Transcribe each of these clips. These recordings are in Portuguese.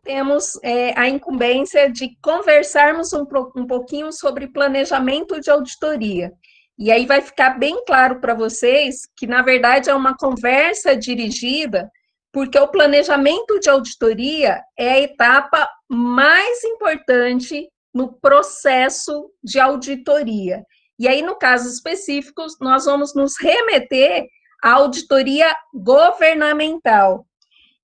temos a incumbência de conversarmos um pouquinho sobre planejamento de auditoria. E aí vai ficar bem claro para vocês que, na verdade, é uma conversa dirigida, porque o planejamento de auditoria é a etapa mais importante no processo de auditoria. E aí, no caso específico, nós vamos nos remeter à auditoria governamental.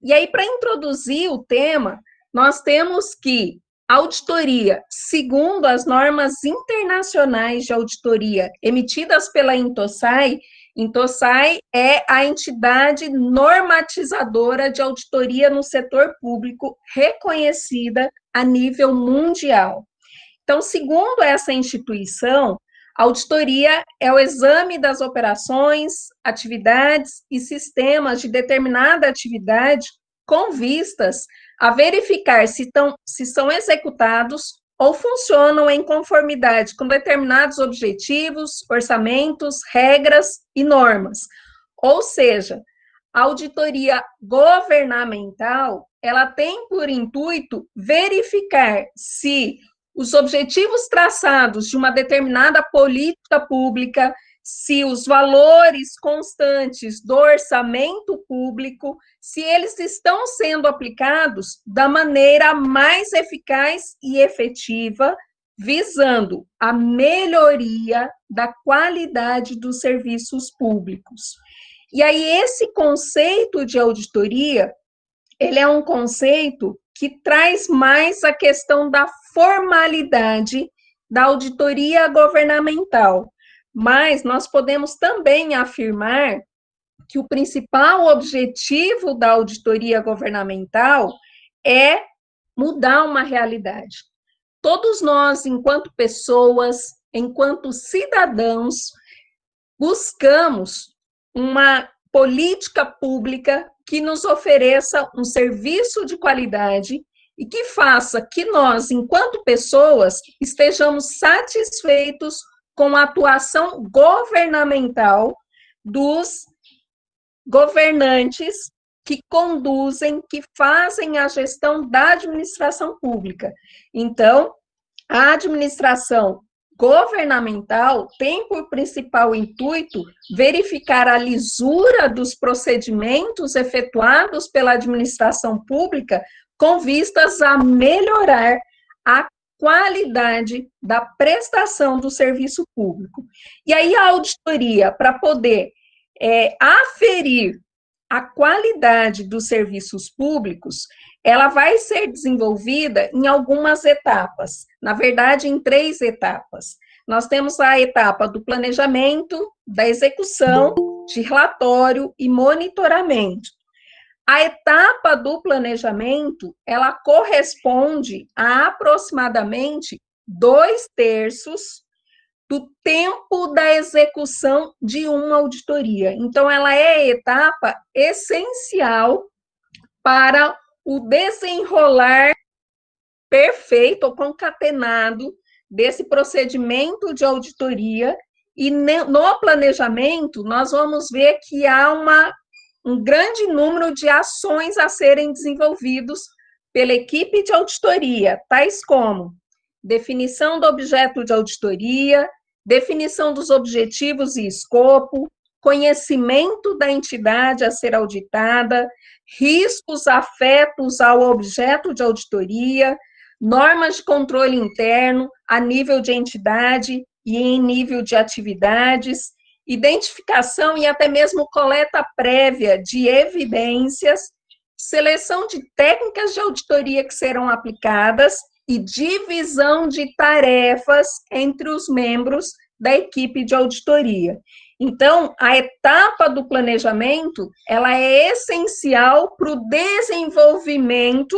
E aí, para introduzir o tema, nós temos que auditoria, segundo as normas internacionais de auditoria emitidas pela Intosai, Intosai é a entidade normatizadora de auditoria no setor público reconhecida a nível mundial. Então, segundo essa instituição, a auditoria é o exame das operações, atividades e sistemas de determinada atividade com vistas a verificar se são executados ou funcionam em conformidade com determinados objetivos, orçamentos, regras e normas. Ou seja, a auditoria governamental, ela tem por intuito verificar se os objetivos traçados de uma determinada política pública, se os valores constantes do orçamento público, se eles estão sendo aplicados da maneira mais eficaz e efetiva, visando a melhoria da qualidade dos serviços públicos. E aí, esse conceito de auditoria, ele é um conceito que traz mais a questão da formalidade da auditoria governamental. Mas nós podemos também afirmar que o principal objetivo da auditoria governamental é mudar uma realidade. Todos nós, enquanto pessoas, enquanto cidadãos, buscamos uma política pública que nos ofereça um serviço de qualidade e que faça que nós, enquanto pessoas, estejamos satisfeitos com a atuação governamental dos governantes que conduzem, que fazem a gestão da administração pública. Então, a administração governamental tem por principal intuito verificar a lisura dos procedimentos efetuados pela administração pública com vistas a melhorar a qualidade da prestação do serviço público. E aí a auditoria, para poder aferir a qualidade dos serviços públicos, ela vai ser desenvolvida em algumas etapas, na verdade, em 3 etapas. Nós temos a etapa do planejamento, da execução, de relatório e monitoramento. A etapa do planejamento, ela corresponde a aproximadamente 2/3 do tempo da execução de uma auditoria. Então, ela é a etapa essencial para o desenrolar perfeito ou concatenado desse procedimento de auditoria, e no planejamento nós vamos ver que há um grande número de ações a serem desenvolvidos pela equipe de auditoria, tais como definição do objeto de auditoria, definição dos objetivos e escopo, conhecimento da entidade a ser auditada, riscos afetos ao objeto de auditoria, normas de controle interno a nível de entidade e em nível de atividades, identificação e até mesmo coleta prévia de evidências, seleção de técnicas de auditoria que serão aplicadas e divisão de tarefas entre os membros da equipe de auditoria. Então, a etapa do planejamento, ela é essencial para o desenvolvimento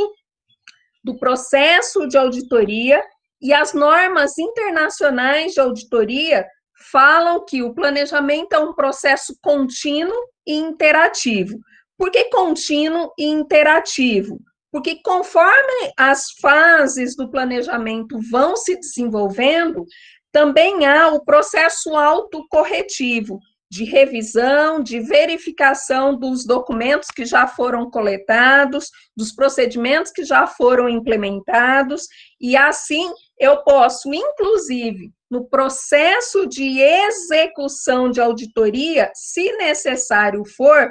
do processo de auditoria, e as normas internacionais de auditoria falam que o planejamento é um processo contínuo e interativo. Por que contínuo e interativo? Porque conforme as fases do planejamento vão se desenvolvendo, também há o processo autocorretivo. de revisão, de verificação dos documentos que já foram coletados, dos procedimentos que já foram implementados, e assim eu posso, inclusive, no processo de execução de auditoria, se necessário for,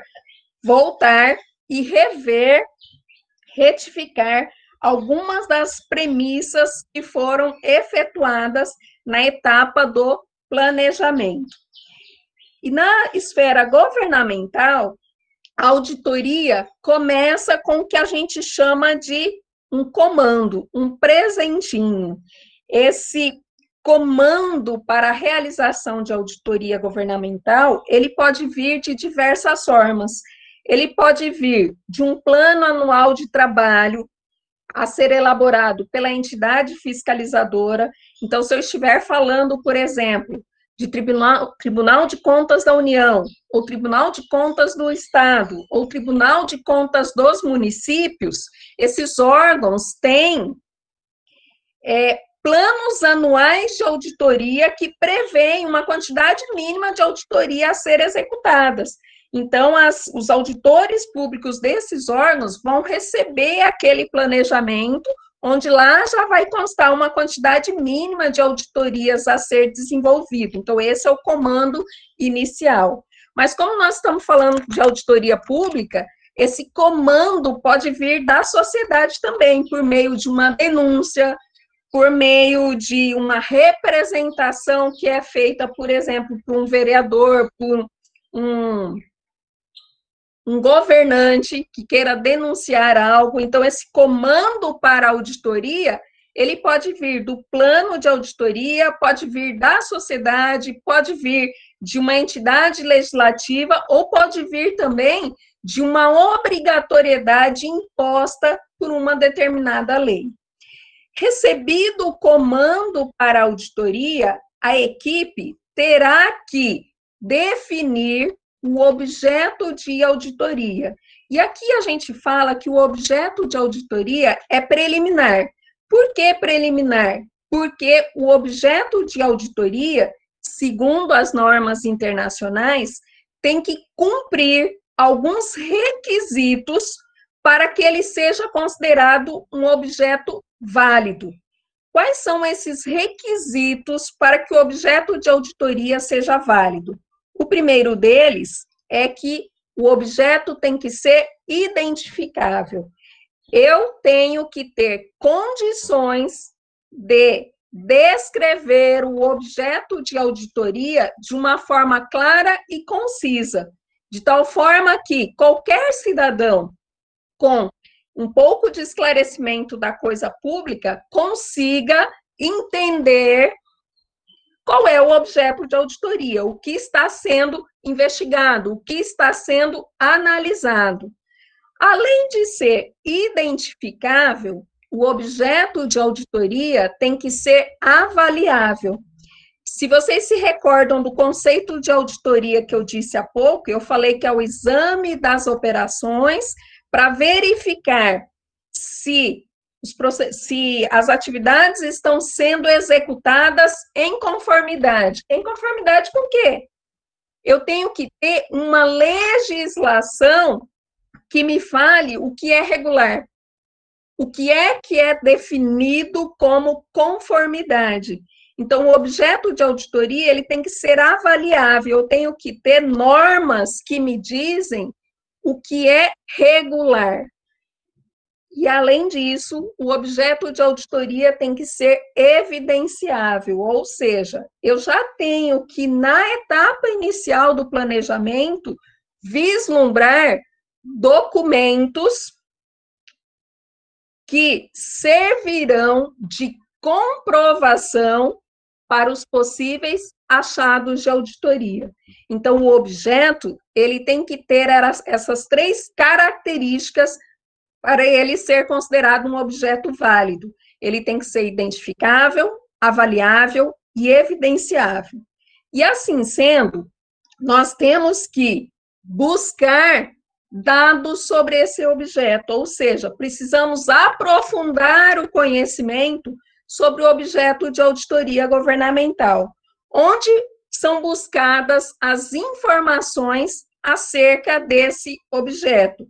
voltar e rever, retificar algumas das premissas que foram efetuadas na etapa do planejamento. E na esfera governamental, a auditoria começa com o que a gente chama de um comando, um presentinho. Esse comando para a realização de auditoria governamental, ele pode vir de diversas formas. Ele pode vir de um plano anual de trabalho a ser elaborado pela entidade fiscalizadora. Então, se eu estiver falando, por exemplo, de Tribunal de Contas da União, ou Tribunal de Contas do Estado, ou Tribunal de Contas dos municípios, esses órgãos têm planos anuais de auditoria que prevêem uma quantidade mínima de auditoria a ser executadas. Então, os auditores públicos desses órgãos vão receber aquele planejamento, onde lá já vai constar uma quantidade mínima de auditorias a ser desenvolvido. Então, esse é o comando inicial. Mas como nós estamos falando de auditoria pública, esse comando pode vir da sociedade também, por meio de uma denúncia, por meio de uma representação que é feita, por exemplo, por um vereador, por um governante que queira denunciar algo. Então, esse comando para a auditoria, ele pode vir do plano de auditoria, pode vir da sociedade, pode vir de uma entidade legislativa, ou pode vir também de uma obrigatoriedade imposta por uma determinada lei. Recebido o comando para a auditoria, a equipe terá que definir o objeto de auditoria. E aqui a gente fala que o objeto de auditoria é preliminar. Por que preliminar? Porque o objeto de auditoria, segundo as normas internacionais, tem que cumprir alguns requisitos para que ele seja considerado um objeto válido. Quais são esses requisitos para que o objeto de auditoria seja válido? O primeiro deles é que o objeto tem que ser identificável. Eu tenho que ter condições de descrever o objeto de auditoria de uma forma clara e concisa, de tal forma que qualquer cidadão com um pouco de esclarecimento da coisa pública consiga entender qual é o objeto de auditoria, o que está sendo investigado, o que está sendo analisado. Além de ser identificável, o objeto de auditoria tem que ser avaliável. Se vocês se recordam do conceito de auditoria que eu disse há pouco, eu falei que é o exame das operações para verificar se as atividades estão sendo executadas em conformidade. Em conformidade com o quê? Eu tenho que ter uma legislação que me fale o que é regular, o que é definido como conformidade. Então, o objeto de auditoria, ele tem que ser avaliável, eu tenho que ter normas que me dizem o que é regular. E, além disso, o objeto de auditoria tem que ser evidenciável, ou seja, eu já tenho que, na etapa inicial do planejamento, vislumbrar documentos que servirão de comprovação para os possíveis achados de auditoria. Então, o objeto, ele tem que ter essas três características para ele ser considerado um objeto válido. Ele tem que ser identificável, avaliável e evidenciável. E assim sendo, nós temos que buscar dados sobre esse objeto, ou seja, precisamos aprofundar o conhecimento sobre o objeto de auditoria governamental, onde são buscadas as informações acerca desse objeto,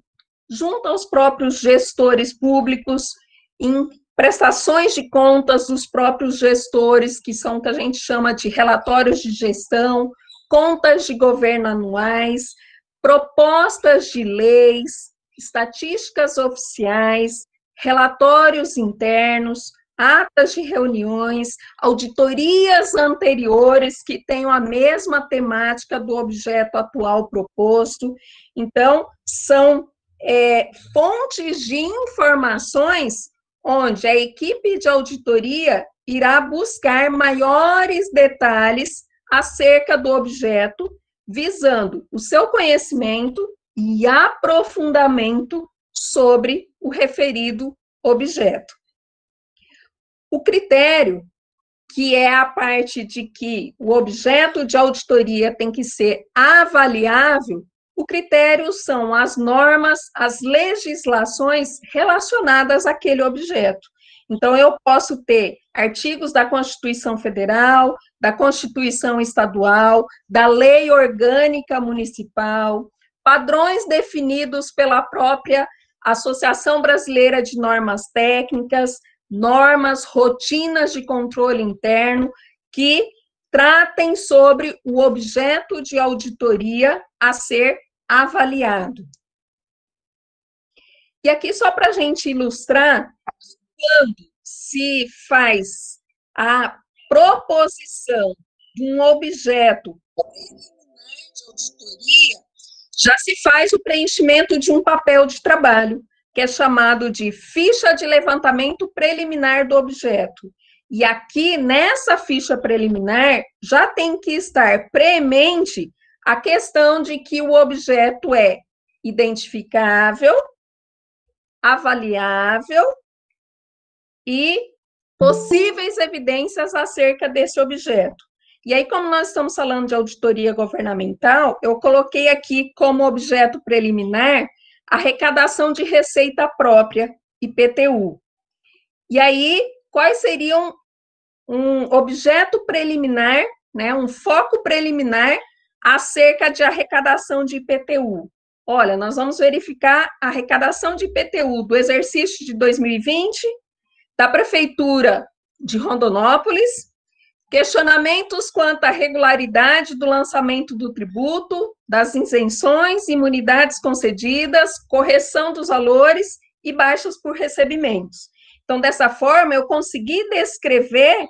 junto aos próprios gestores públicos, em prestações de contas dos próprios gestores, que são o que a gente chama de relatórios de gestão, contas de governo anuais, propostas de leis, estatísticas oficiais, relatórios internos, atas de reuniões, auditorias anteriores que tenham a mesma temática do objeto atual proposto. Então, são fontes de informações onde a equipe de auditoria irá buscar maiores detalhes acerca do objeto, visando o seu conhecimento e aprofundamento sobre o referido objeto. O critério, que é a parte de que o objeto de auditoria tem que ser avaliável, o critério são as normas, as legislações relacionadas àquele objeto. Então, eu posso ter artigos da Constituição Federal, da Constituição Estadual, da Lei Orgânica Municipal, padrões definidos pela própria Associação Brasileira de Normas Técnicas, normas, rotinas de controle interno, que tratem sobre o objeto de auditoria a ser avaliado. E aqui, só para a gente ilustrar, quando se faz a proposição de um objeto de auditoria, já se faz o preenchimento de um papel de trabalho, que é chamado de ficha de levantamento preliminar do objeto. E aqui, nessa ficha preliminar, já tem que estar premente a questão de que o objeto é identificável, avaliável e possíveis evidências acerca desse objeto. E aí, como nós estamos falando de auditoria governamental, eu coloquei aqui como objeto preliminar a arrecadação de receita própria, IPTU. E aí, quais seriam um objeto preliminar, né, um foco preliminar acerca de arrecadação de IPTU? Olha, nós vamos verificar a arrecadação de IPTU do exercício de 2020, da Prefeitura de Rondonópolis, questionamentos quanto à regularidade do lançamento do tributo, das isenções, imunidades concedidas, correção dos valores e baixas por recebimentos. Então, dessa forma, eu consegui descrever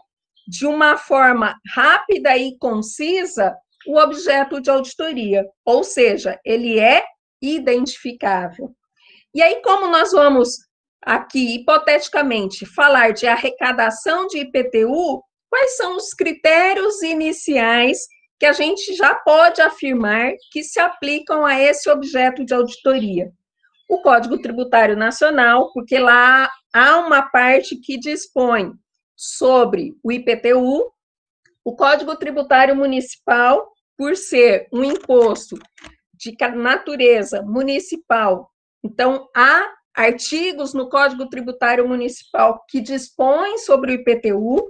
de uma forma rápida e concisa o objeto de auditoria, ou seja, ele é identificável. E aí, como nós vamos aqui, hipoteticamente, falar de arrecadação de IPTU, quais são os critérios iniciais que a gente já pode afirmar que se aplicam a esse objeto de auditoria? O Código Tributário Nacional, porque lá há uma parte que dispõe sobre o IPTU, o Código Tributário Municipal, por ser um imposto de natureza municipal, então há artigos no Código Tributário Municipal que dispõem sobre o IPTU.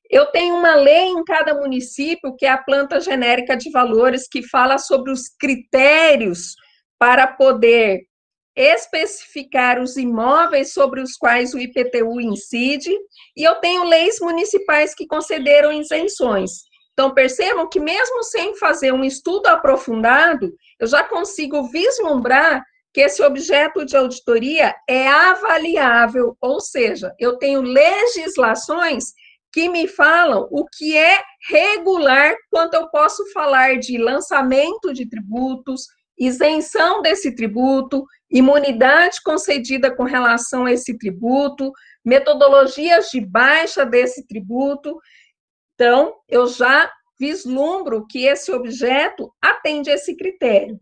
Eu tenho uma lei em cada município, que é a planta genérica de valores, que fala sobre os critérios para poder especificar os imóveis sobre os quais o IPTU incide, e eu tenho leis municipais que concederam isenções. Então, percebam que mesmo sem fazer um estudo aprofundado, eu já consigo vislumbrar que esse objeto de auditoria é avaliável, ou seja, eu tenho legislações que me falam o que é regular, quanto eu posso falar de lançamento de tributos, isenção desse tributo, imunidade concedida com relação a esse tributo, metodologias de baixa desse tributo. Então, eu já vislumbro que esse objeto atende a esse critério.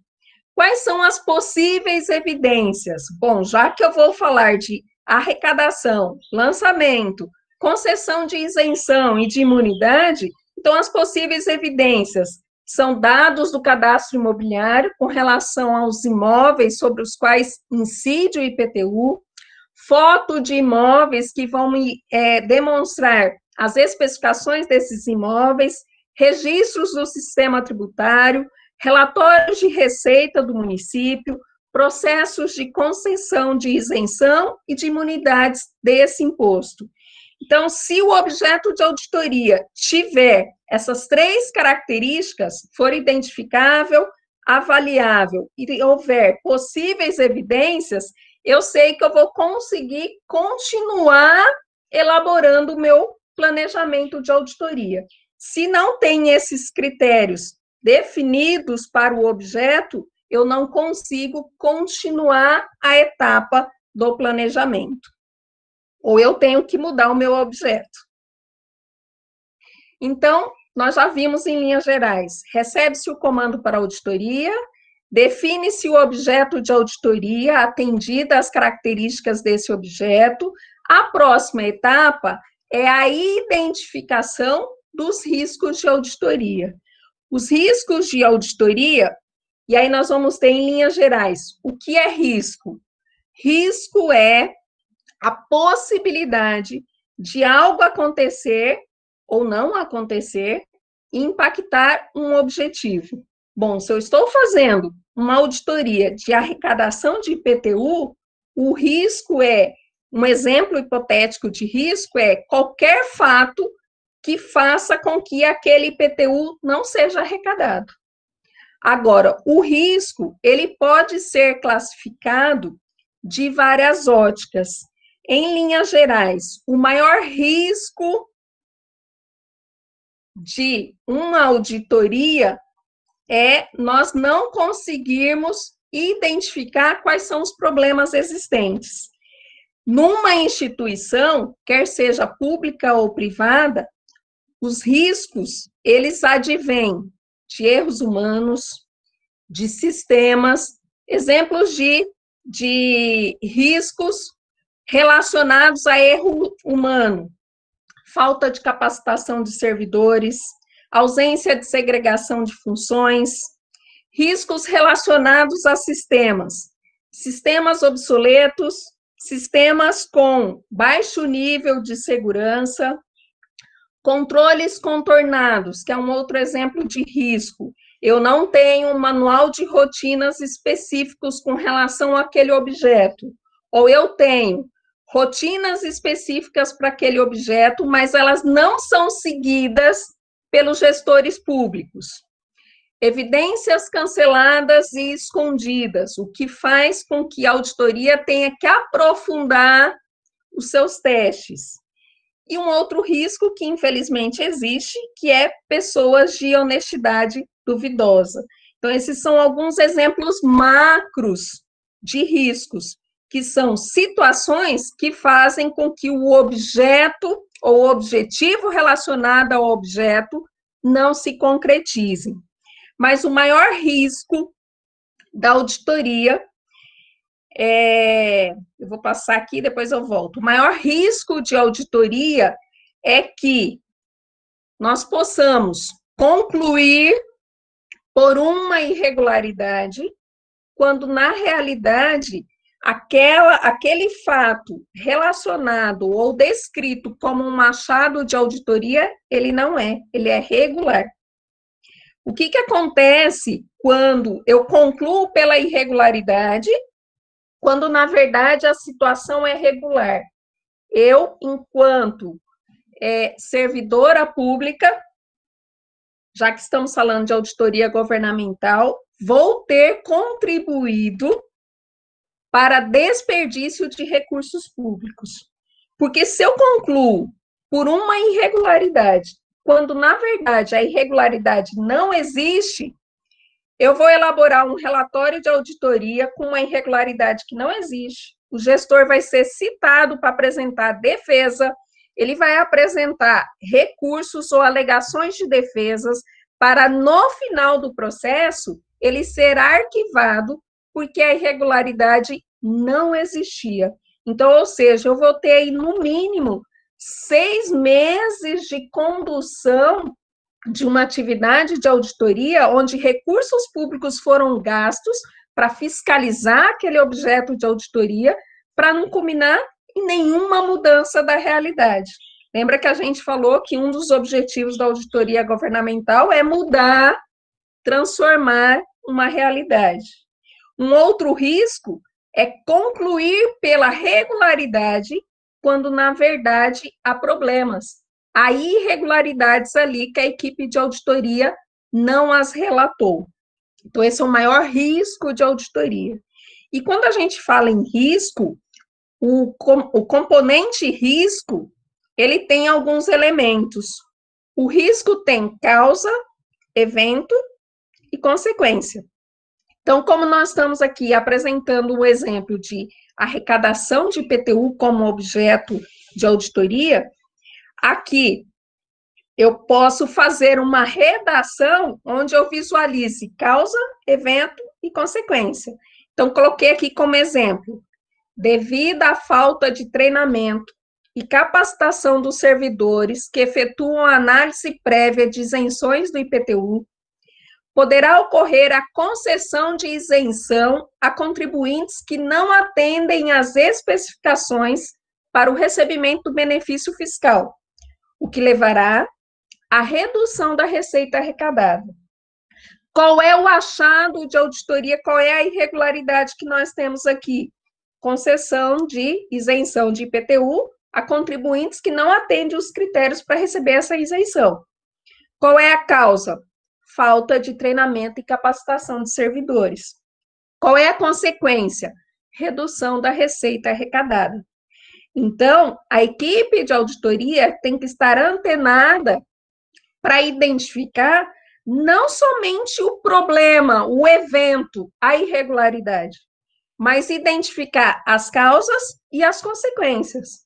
Quais são as possíveis evidências? Bom, já que eu vou falar de arrecadação, lançamento, concessão de isenção e de imunidade, então as possíveis evidências são dados do cadastro imobiliário com relação aos imóveis sobre os quais incide o IPTU, foto de imóveis que vão me demonstrar as especificações desses imóveis, registros do sistema tributário, relatórios de receita do município, processos de concessão de isenção e de imunidades desse imposto. Então, se o objeto de auditoria tiver essas 3 características, for identificável, avaliável e houver possíveis evidências, eu sei que eu vou conseguir continuar elaborando o meu planejamento de auditoria. Se não tem esses critérios definidos para o objeto, eu não consigo continuar a etapa do planejamento. Ou eu tenho que mudar o meu objeto. Então, nós já vimos em linhas gerais, recebe-se o comando para auditoria, define-se o objeto de auditoria, atendida às características desse objeto. A próxima etapa é a identificação dos riscos de auditoria. Os riscos de auditoria, e aí nós vamos ter em linhas gerais, o que é risco? Risco é a possibilidade de algo acontecer ou não acontecer e impactar um objetivo. Bom, se eu estou fazendo uma auditoria de arrecadação de IPTU, o risco é, um exemplo hipotético de risco é qualquer fato que faça com que aquele IPTU não seja arrecadado. Agora, o risco, ele pode ser classificado de várias óticas. Em linhas gerais, o maior risco de uma auditoria é nós não conseguirmos identificar quais são os problemas existentes. Numa instituição, quer seja pública ou privada, os riscos, eles advêm de erros humanos, de sistemas, exemplos de riscos relacionados a erro humano, falta de capacitação de servidores, ausência de segregação de funções, riscos relacionados a sistemas, sistemas obsoletos, sistemas com baixo nível de segurança, controles contornados, que é um outro exemplo de risco. Eu não tenho um manual de rotinas específicos com relação àquele objeto, ou eu tenho rotinas específicas para aquele objeto, mas elas não são seguidas pelos gestores públicos. Evidências canceladas e escondidas, o que faz com que a auditoria tenha que aprofundar os seus testes. E um outro risco que, infelizmente, existe, que é pessoas de honestidade duvidosa. Então, esses são alguns exemplos macros de riscos, que são situações que fazem com que o objeto ou o objetivo relacionado ao objeto não se concretize. Mas o maior risco da auditoria eu vou passar aqui, depois eu volto. O maior risco de auditoria é que nós possamos concluir por uma irregularidade, quando, na realidade, aquele fato relacionado ou descrito como um achado de auditoria, ele não é, ele é regular. O que acontece quando eu concluo pela irregularidade, quando, na verdade, a situação é regular? Eu, enquanto servidora pública, já que estamos falando de auditoria governamental, vou ter contribuído para desperdício de recursos públicos. Porque se eu concluo por uma irregularidade, quando, na verdade, a irregularidade não existe, eu vou elaborar um relatório de auditoria com uma irregularidade que não existe. O gestor vai ser citado para apresentar defesa, ele vai apresentar recursos ou alegações de defesas para, no final do processo, ele ser arquivado porque a irregularidade não existia. Então, ou seja, eu vou ter aí, no mínimo, 6 meses de condução de uma atividade de auditoria onde recursos públicos foram gastos para fiscalizar aquele objeto de auditoria, para não culminar em nenhuma mudança da realidade. Lembra que a gente falou que um dos objetivos da auditoria governamental é mudar, transformar uma realidade. Um outro risco é concluir pela regularidade, quando, na verdade, há problemas. Há irregularidades ali que a equipe de auditoria não as relatou. Então, esse é o maior risco de auditoria. E quando a gente fala em risco, o componente risco, ele tem alguns elementos. O risco tem causa, evento e consequência. Então, como nós estamos aqui apresentando o exemplo de arrecadação de IPTU como objeto de auditoria, aqui eu posso fazer uma redação onde eu visualize causa, evento e consequência. Então, coloquei aqui como exemplo: devido à falta de treinamento e capacitação dos servidores que efetuam a análise prévia de isenções do IPTU, poderá ocorrer a concessão de isenção a contribuintes que não atendem às especificações para o recebimento do benefício fiscal, o que levará à redução da receita arrecadada. Qual é o achado de auditoria? Qual é a irregularidade que nós temos aqui? Concessão de isenção de IPTU a contribuintes que não atendem os critérios para receber essa isenção. Qual é a causa? Falta de treinamento e capacitação de servidores. Qual é a consequência? Redução da receita arrecadada. Então, a equipe de auditoria tem que estar antenada para identificar não somente o problema, o evento, a irregularidade, mas identificar as causas e as consequências.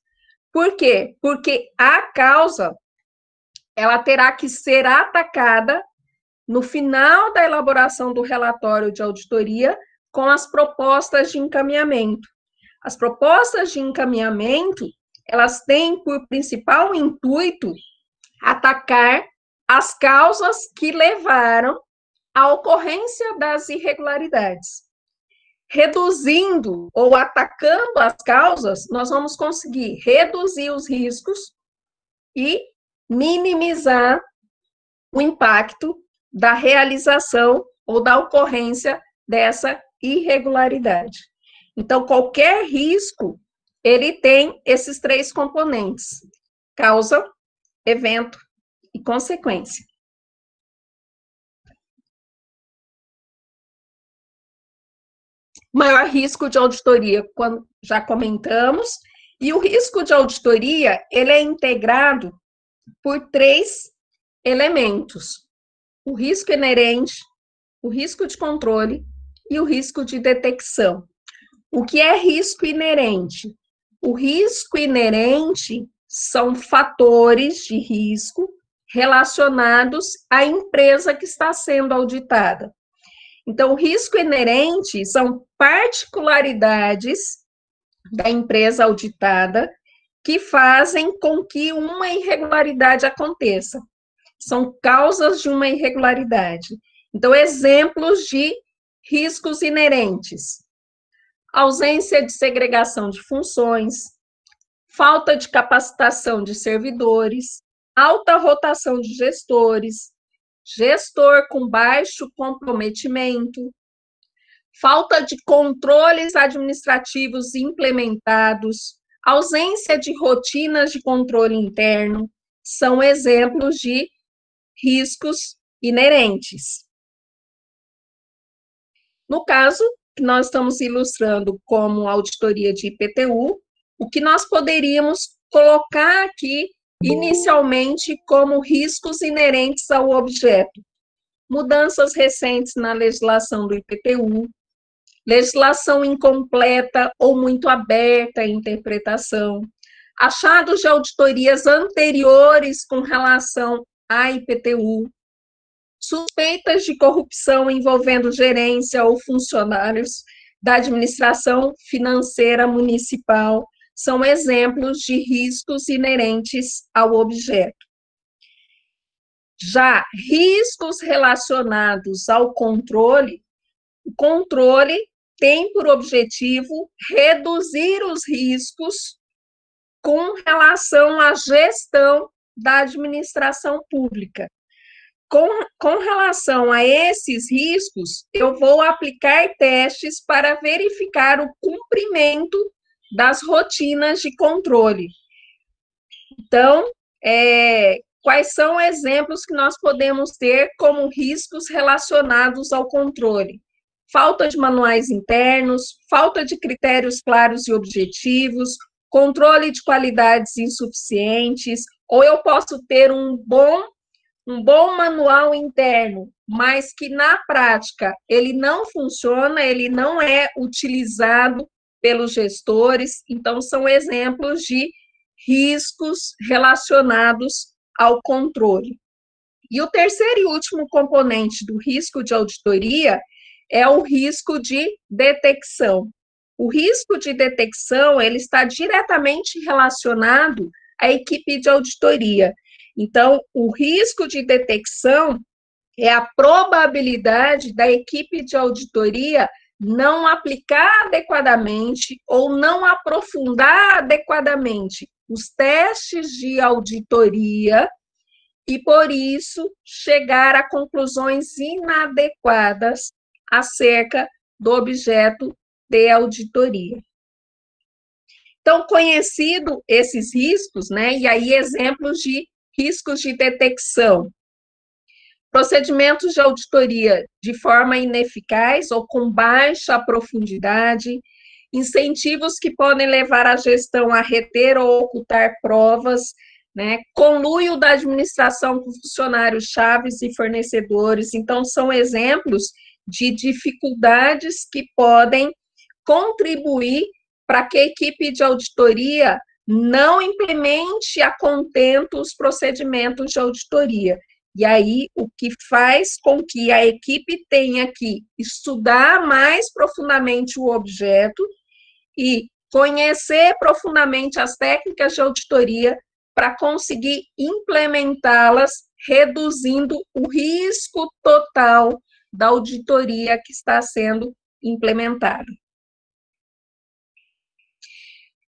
Por quê? Porque a causa, ela terá que ser atacada no final da elaboração do relatório de auditoria com as propostas de encaminhamento. As propostas de encaminhamento, elas têm por principal intuito atacar as causas que levaram à ocorrência das irregularidades. Reduzindo ou atacando as causas, nós vamos conseguir reduzir os riscos e minimizar o impacto da realização ou da ocorrência dessa irregularidade. Então, qualquer risco, ele tem esses três componentes: causa, evento e consequência. Maior risco de auditoria, quando já comentamos, e o risco de auditoria, ele é integrado por três elementos: o risco inerente, o risco de controle e o risco de detecção. O que é risco inerente? O risco inerente são fatores de risco relacionados à empresa que está sendo auditada. Então, o risco inerente são particularidades da empresa auditada que fazem com que uma irregularidade aconteça. São causas de uma irregularidade. Então, exemplos de riscos inerentes: ausência de segregação de funções, falta de capacitação de servidores, alta rotação de gestores, gestor com baixo comprometimento, falta de controles administrativos implementados, ausência de rotinas de controle interno, são exemplos de riscos inerentes. No caso que nós estamos ilustrando como auditoria de IPTU, o que nós poderíamos colocar aqui inicialmente como riscos inerentes ao objeto: mudanças recentes na legislação do IPTU, legislação incompleta ou muito aberta à interpretação, achados de auditorias anteriores com relação à IPTU, suspeitas de corrupção envolvendo gerência ou funcionários da administração financeira municipal, são exemplos de riscos inerentes ao objeto. Já riscos relacionados ao controle, o controle tem por objetivo reduzir os riscos com relação à gestão da administração pública. Com relação a esses riscos, eu vou aplicar testes para verificar o cumprimento das rotinas de controle. Então, quais são exemplos que nós podemos ter como riscos relacionados ao controle? Falta de manuais internos, falta de critérios claros e objetivos, controle de qualidades insuficientes, ou eu posso ter um bom manual interno, mas que na prática ele não funciona, ele não é utilizado pelos gestores. Então, são exemplos de riscos relacionados ao controle. E o terceiro e último componente do risco de auditoria é o risco de detecção. O risco de detecção, ele está diretamente relacionado à equipe de auditoria. Então, o risco de detecção é a probabilidade da equipe de auditoria não aplicar adequadamente ou não aprofundar adequadamente os testes de auditoria e, por isso, chegar a conclusões inadequadas acerca do objeto de auditoria. Então, conhecido esses riscos, né, e aí exemplos de riscos de detecção. Procedimentos de auditoria de forma ineficaz ou com baixa profundidade, incentivos que podem levar a gestão a reter ou ocultar provas, né? Conluio da administração com funcionários chaves e fornecedores. Então, são exemplos de dificuldades que podem contribuir para que a equipe de auditoria não implemente a contento os procedimentos de auditoria. E aí, o que faz com que a equipe tenha que estudar mais profundamente o objeto e conhecer profundamente as técnicas de auditoria para conseguir implementá-las, reduzindo o risco total da auditoria que está sendo implementada.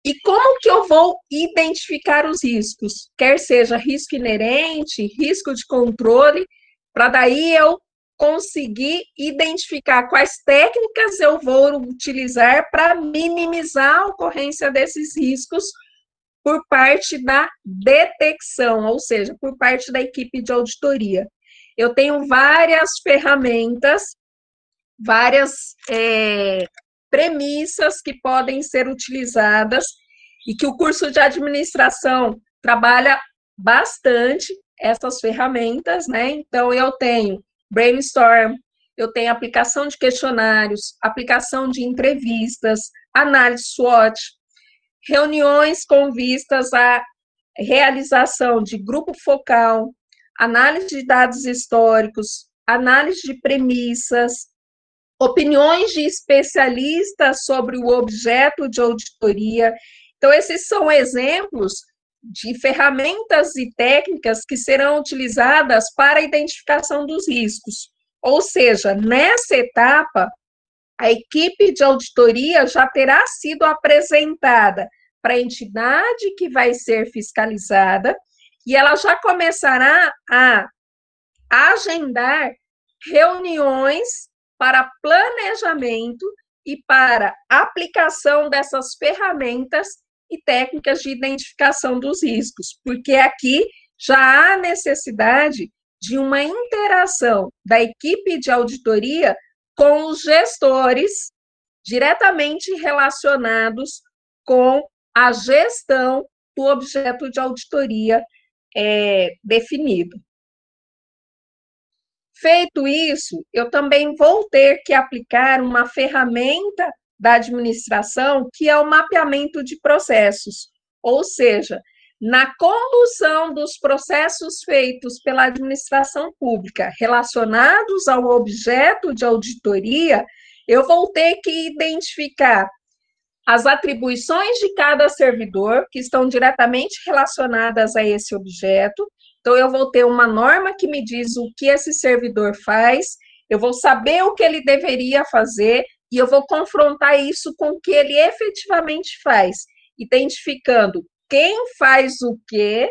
E como que eu vou identificar os riscos? Quer seja risco inerente, risco de controle, para daí eu conseguir identificar quais técnicas eu vou utilizar para minimizar a ocorrência desses riscos por parte da detecção, ou seja, por parte da equipe de auditoria. Eu tenho várias ferramentas, várias premissas que podem ser utilizadas e que o curso de administração trabalha bastante essas ferramentas, né? Então, eu tenho brainstorm, eu tenho aplicação de questionários, aplicação de entrevistas, análise SWOT, reuniões com vistas à realização de grupo focal, análise de dados históricos, análise de premissas, opiniões de especialistas sobre o objeto de auditoria. Então, esses são exemplos de ferramentas e técnicas que serão utilizadas para a identificação dos riscos. Ou seja, nessa etapa, a equipe de auditoria já terá sido apresentada para a entidade que vai ser fiscalizada e ela já começará a agendar reuniões para planejamento e para aplicação dessas ferramentas e técnicas de identificação dos riscos, porque aqui já há necessidade de uma interação da equipe de auditoria com os gestores diretamente relacionados com a gestão do objeto de auditoria definido. Feito isso, eu também vou ter que aplicar uma ferramenta da administração, que é o mapeamento de processos, ou seja, na condução dos processos feitos pela administração pública relacionados ao objeto de auditoria, eu vou ter que identificar as atribuições de cada servidor, que estão diretamente relacionadas a esse objeto. Então, eu vou ter uma norma que me diz o que esse servidor faz, eu vou saber o que ele deveria fazer, e eu vou confrontar isso com o que ele efetivamente faz, identificando quem faz o quê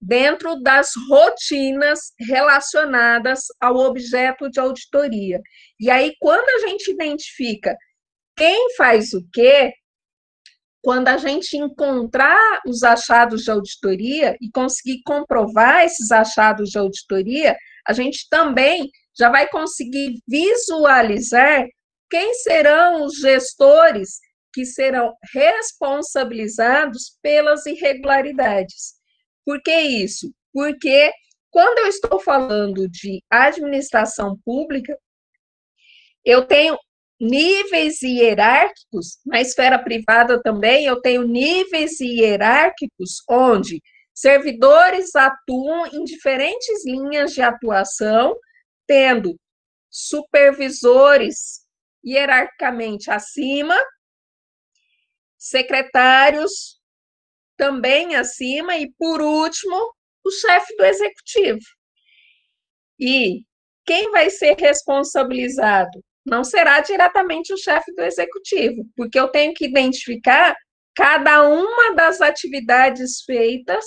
dentro das rotinas relacionadas ao objeto de auditoria. E aí, quando a gente identifica quem faz o quê, quando a gente encontrar os achados de auditoria e conseguir comprovar esses achados de auditoria, a gente também já vai conseguir visualizar quem serão os gestores que serão responsabilizados pelas irregularidades. Por que isso? Porque quando eu estou falando de administração pública, eu tenho níveis hierárquicos, na esfera privada também, eu tenho níveis hierárquicos onde servidores atuam em diferentes linhas de atuação, tendo supervisores hierarquicamente acima, secretários também acima e, por último, o chefe do executivo. E quem vai ser responsabilizado? Não será diretamente o chefe do executivo, porque eu tenho que identificar cada uma das atividades feitas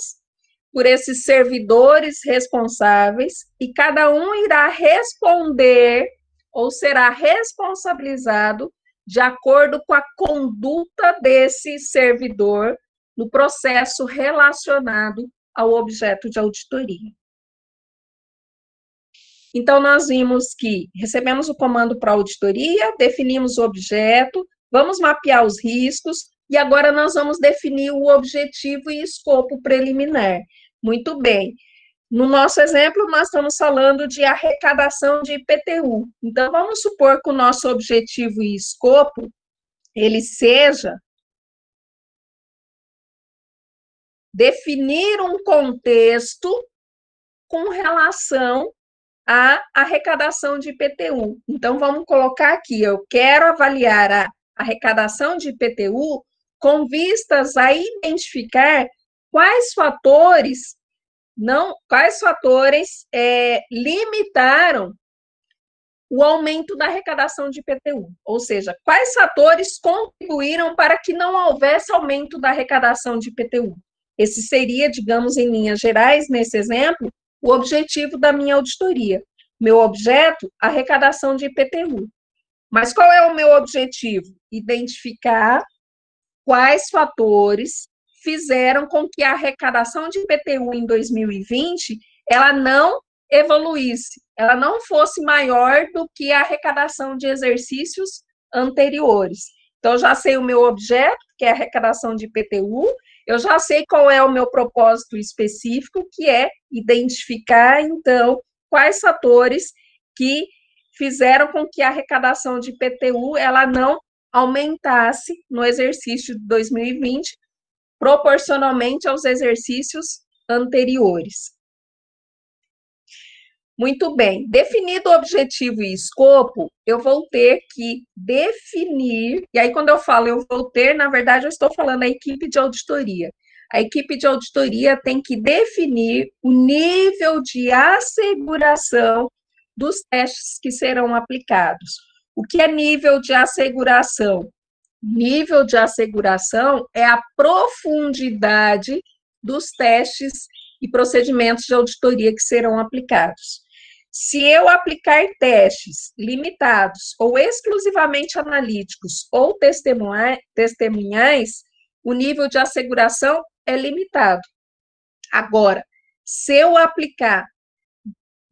por esses servidores responsáveis e cada um irá responder ou será responsabilizado de acordo com a conduta desse servidor no processo relacionado ao objeto de auditoria. Então, nós vimos que recebemos o comando para auditoria, definimos o objeto, vamos mapear os riscos, e agora nós vamos definir o objetivo e escopo preliminar. Muito bem. No nosso exemplo, nós estamos falando de arrecadação de IPTU. Então, vamos supor que o nosso objetivo e escopo, ele seja definir um contexto com relação à arrecadação de IPTU. Então, vamos colocar aqui, eu quero avaliar a arrecadação de IPTU com vistas a identificar quais fatores limitaram o aumento da arrecadação de IPTU, ou seja, quais fatores contribuíram para que não houvesse aumento da arrecadação de IPTU. Esse seria, digamos, em linhas gerais, nesse exemplo, o objetivo da minha auditoria. Meu objeto, arrecadação de IPTU. Mas qual é o meu objetivo? Identificar quais fatores fizeram com que a arrecadação de IPTU em 2020 ela não evoluísse, ela não fosse maior do que a arrecadação de exercícios anteriores. Então, eu já sei o meu objeto, que é a arrecadação de IPTU, eu já sei qual é o meu propósito específico, que é identificar, então, quais fatores que fizeram com que a arrecadação de IPTU ela não aumentasse no exercício de 2020, proporcionalmente aos exercícios anteriores. Muito bem, definido o objetivo e escopo, eu vou ter que definir, e aí quando eu falo eu vou ter, na verdade eu estou falando a equipe de auditoria. A equipe de auditoria tem que definir o nível de asseguração dos testes que serão aplicados. O que é nível de asseguração? Nível de asseguração é a profundidade dos testes e procedimentos de auditoria que serão aplicados. Se eu aplicar testes limitados ou exclusivamente analíticos ou testemunhais, o nível de asseguração é limitado. Agora, se eu aplicar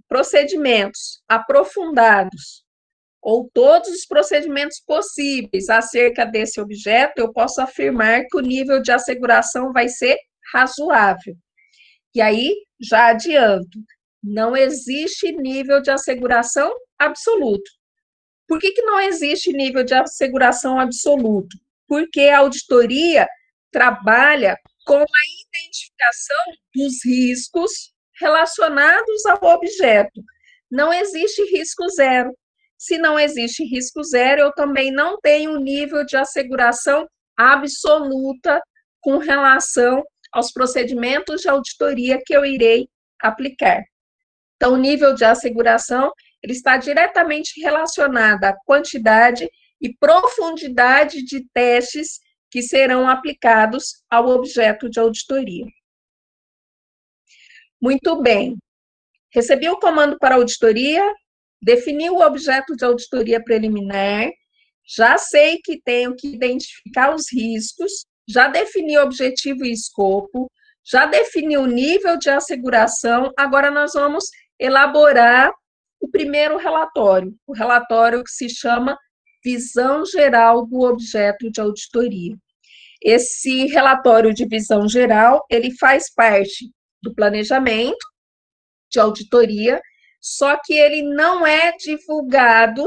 procedimentos aprofundados ou todos os procedimentos possíveis acerca desse objeto, eu posso afirmar que o nível de asseguração vai ser razoável. E aí, já adianto, não existe nível de asseguração absoluto. Por que não existe nível de asseguração absoluto? Porque a auditoria trabalha com a identificação dos riscos relacionados ao objeto. Não existe risco zero. Se não existe risco zero, eu também não tenho nível de asseguração absoluta com relação aos procedimentos de auditoria que eu irei aplicar. Então, o nível de asseguração ele está diretamente relacionado à quantidade e profundidade de testes que serão aplicados ao objeto de auditoria. Muito bem. Recebi o comando para auditoria, defini o objeto de auditoria preliminar, já sei que tenho que identificar os riscos, já defini o objetivo e escopo, já defini o nível de asseguração, agora nós vamos elaborar o primeiro relatório, o relatório que se chama Visão Geral do Objeto de Auditoria. Esse relatório de visão geral, ele faz parte do planejamento de auditoria, só que ele não é divulgado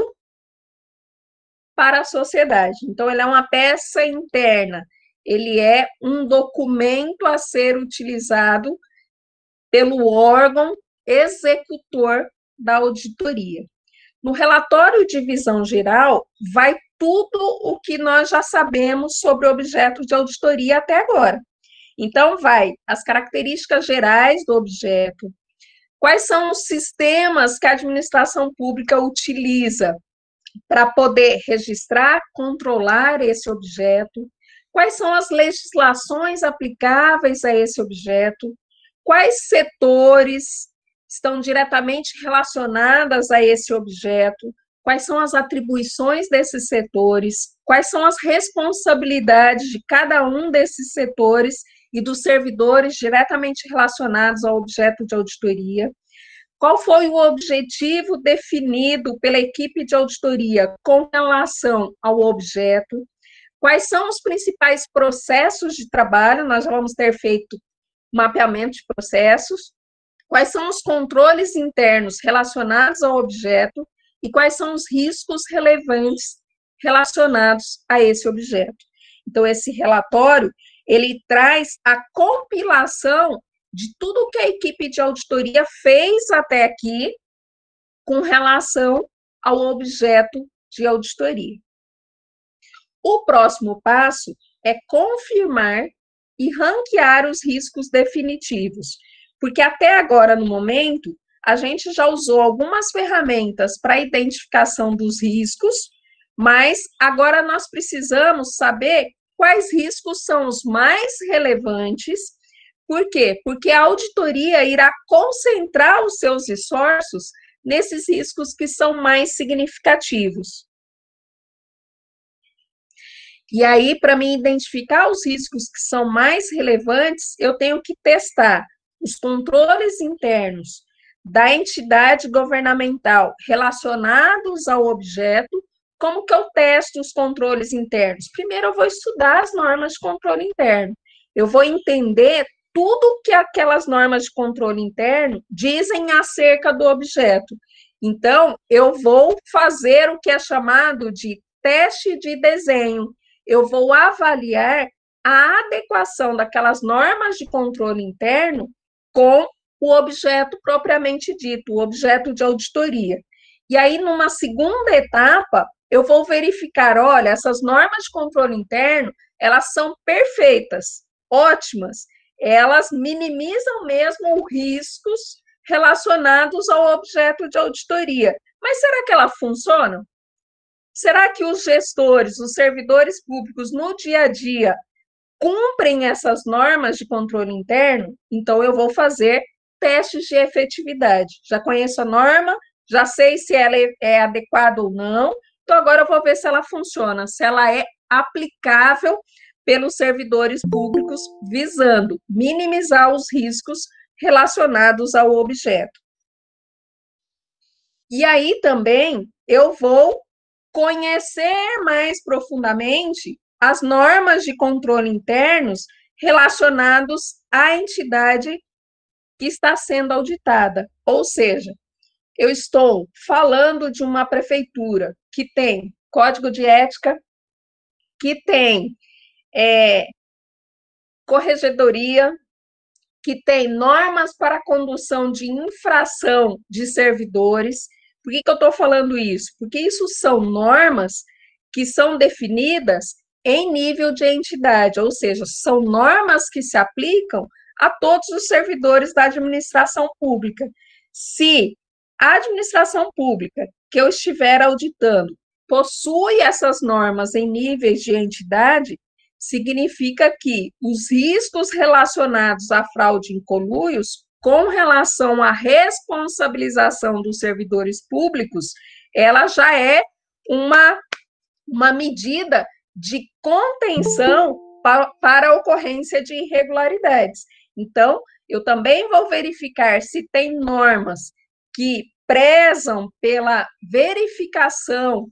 para a sociedade. Então, ele é uma peça interna, ele é um documento a ser utilizado pelo órgão executor da auditoria. No relatório de visão geral, vai tudo o que nós já sabemos sobre o objeto de auditoria até agora. Então, vai as características gerais do objeto, quais são os sistemas que a administração pública utiliza para poder registrar, controlar esse objeto, quais são as legislações aplicáveis a esse objeto, quais setores estão diretamente relacionadas a esse objeto, quais são as atribuições desses setores, quais são as responsabilidades de cada um desses setores e dos servidores diretamente relacionados ao objeto de auditoria, qual foi o objetivo definido pela equipe de auditoria com relação ao objeto, quais são os principais processos de trabalho, nós já vamos ter feito mapeamento de processos, quais são os controles internos relacionados ao objeto e quais são os riscos relevantes relacionados a esse objeto. Então, esse relatório, ele traz a compilação de tudo que a equipe de auditoria fez até aqui com relação ao objeto de auditoria. O próximo passo é confirmar e ranquear os riscos definitivos, porque até agora, no momento, a gente já usou algumas ferramentas para identificação dos riscos, mas agora nós precisamos saber quais riscos são os mais relevantes. Por quê? Porque a auditoria irá concentrar os seus esforços nesses riscos que são mais significativos. E aí, para mim identificar os riscos que são mais relevantes, eu tenho que testar os controles internos da entidade governamental relacionados ao objeto. Como que eu testo os controles internos? Primeiro, eu vou estudar as normas de controle interno. Eu vou entender tudo que aquelas normas de controle interno dizem acerca do objeto. Então, eu vou fazer o que é chamado de teste de desenho. Eu vou avaliar a adequação daquelas normas de controle interno com o objeto propriamente dito, o objeto de auditoria. E aí, numa segunda etapa, eu vou verificar, olha, essas normas de controle interno, elas são perfeitas, ótimas, elas minimizam mesmo os riscos relacionados ao objeto de auditoria. Mas será que elas funcionam? Será que os gestores, os servidores públicos, no dia a dia, cumprem essas normas de controle interno? Então, eu vou fazer testes de efetividade. Já conheço a norma, já sei se ela é adequada ou não, então agora eu vou ver se ela funciona, se ela é aplicável pelos servidores públicos, visando minimizar os riscos relacionados ao objeto. E aí também eu vou conhecer mais profundamente as normas de controle internos relacionados à entidade que está sendo auditada. Ou seja, eu estou falando de uma prefeitura que tem código de ética, que tem corregedoria, que tem normas para a condução de infração de servidores. Por que eu estou falando isso? Porque isso são normas que são definidas em nível de entidade, ou seja, são normas que se aplicam a todos os servidores da administração pública. Se a administração pública que eu estiver auditando possui essas normas em níveis de entidade, significa que os riscos relacionados à fraude em conluios, com relação à responsabilização dos servidores públicos, ela já é uma medida de contenção para a ocorrência de irregularidades. Então, eu também vou verificar se tem normas que prezam pela verificação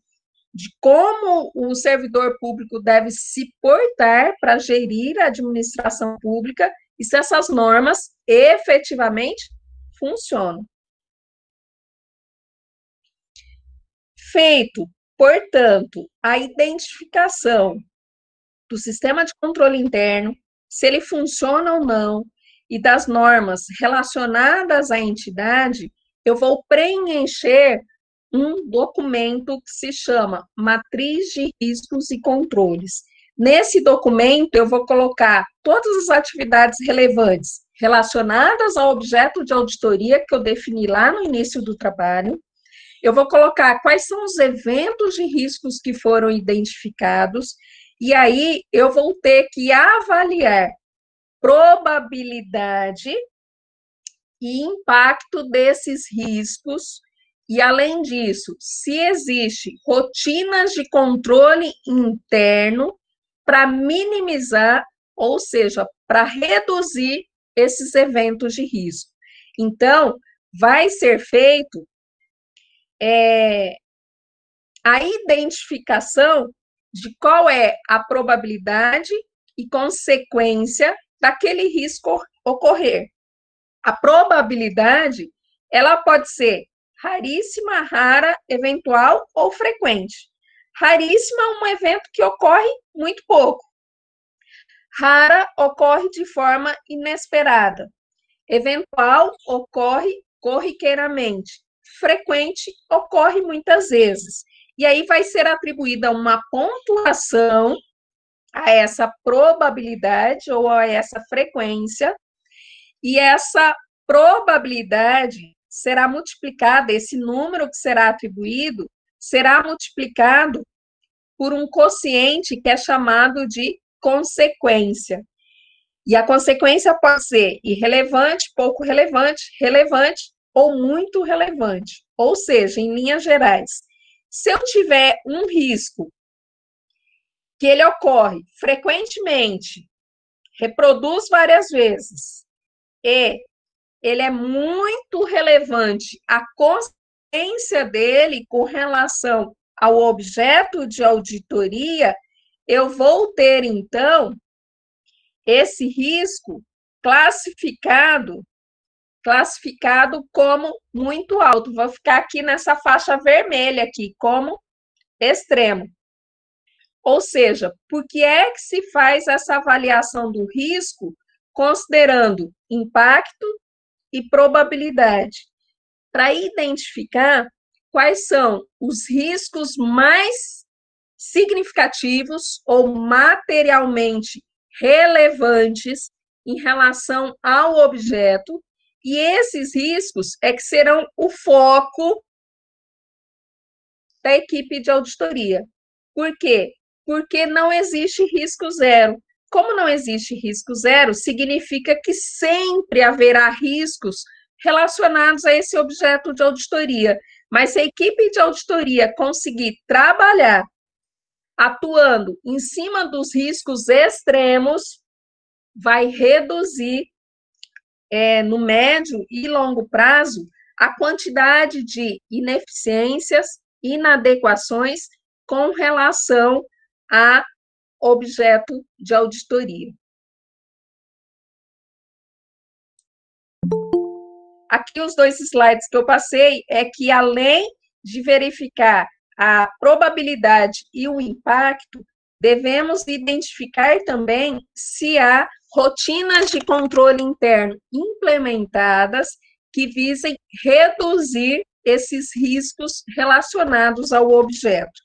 de como o servidor público deve se portar para gerir a administração pública e se essas normas efetivamente funcionam. Feito, portanto, a identificação do sistema de controle interno, se ele funciona ou não, e das normas relacionadas à entidade, eu vou preencher um documento que se chama Matriz de Riscos e Controles. Nesse documento, eu vou colocar todas as atividades relevantes relacionadas ao objeto de auditoria que eu defini lá no início do trabalho. Eu vou colocar quais são os eventos de riscos que foram identificados, e aí eu vou ter que avaliar probabilidade e impacto desses riscos, e além disso, se existe rotinas de controle interno para minimizar, ou seja, para reduzir esses eventos de risco. Então, vai ser feito a identificação de qual é a probabilidade e consequência daquele risco ocorrer. A probabilidade, ela pode ser raríssima, rara, eventual ou frequente. Raríssima é um evento que ocorre muito pouco. Rara ocorre de forma inesperada. Eventual ocorre corriqueiramente. Frequente ocorre muitas vezes. E aí vai ser atribuída uma pontuação a essa probabilidade ou a essa frequência, e essa probabilidade será multiplicada, esse número que será atribuído será multiplicado por um quociente que é chamado de consequência. E a consequência pode ser irrelevante, pouco relevante, relevante ou muito relevante. Ou seja, em linhas gerais, se eu tiver um risco que ele ocorre frequentemente, reproduz várias vezes, e ele é muito relevante, a consciência dele com relação ao objeto de auditoria, eu vou ter, então, esse risco classificado como muito alto. Vou ficar aqui nessa faixa vermelha aqui, como extremo. Ou seja, por que é que se faz essa avaliação do risco considerando impacto e probabilidade? Para identificar quais são os riscos mais significativos ou materialmente relevantes em relação ao objeto, e esses riscos é que serão o foco da equipe de auditoria. Por quê? Porque não existe risco zero. Como não existe risco zero, significa que sempre haverá riscos relacionados a esse objeto de auditoria. Mas se a equipe de auditoria conseguir trabalhar atuando em cima dos riscos extremos, vai reduzir, no médio e longo prazo, a quantidade de ineficiências, inadequações com relação a objeto de auditoria. Aqui os 2 slides que eu passei é que, além de verificar a probabilidade e o impacto, devemos identificar também se há rotinas de controle interno implementadas que visem reduzir esses riscos relacionados ao objeto.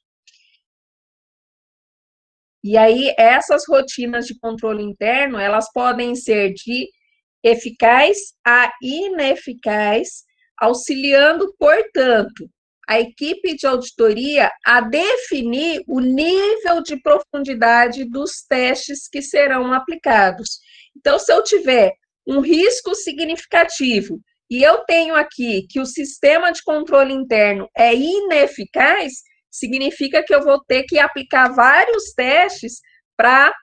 E aí, essas rotinas de controle interno, elas podem ser de eficaz a ineficaz, auxiliando, portanto, a equipe de auditoria a definir o nível de profundidade dos testes que serão aplicados. Então, se eu tiver um risco significativo e eu tenho aqui que o sistema de controle interno é ineficaz, significa que eu vou ter que aplicar vários testes para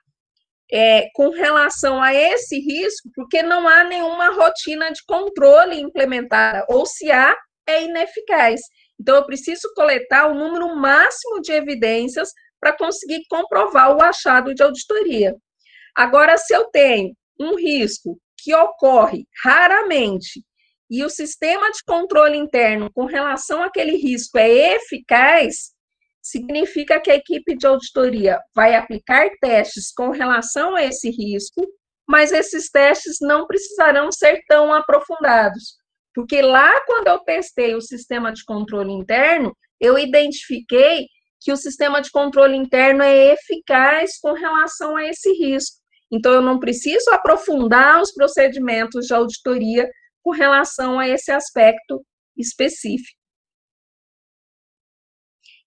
com relação a esse risco, porque não há nenhuma rotina de controle implementada, ou se há, é ineficaz. Então, eu preciso coletar o número máximo de evidências para conseguir comprovar o achado de auditoria. Agora, se eu tenho um risco que ocorre raramente e o sistema de controle interno com relação àquele risco é eficaz, significa que a equipe de auditoria vai aplicar testes com relação a esse risco, mas esses testes não precisarão ser tão aprofundados, porque lá quando eu testei o sistema de controle interno, eu identifiquei que o sistema de controle interno é eficaz com relação a esse risco. Então, eu não preciso aprofundar os procedimentos de auditoria com relação a esse aspecto específico.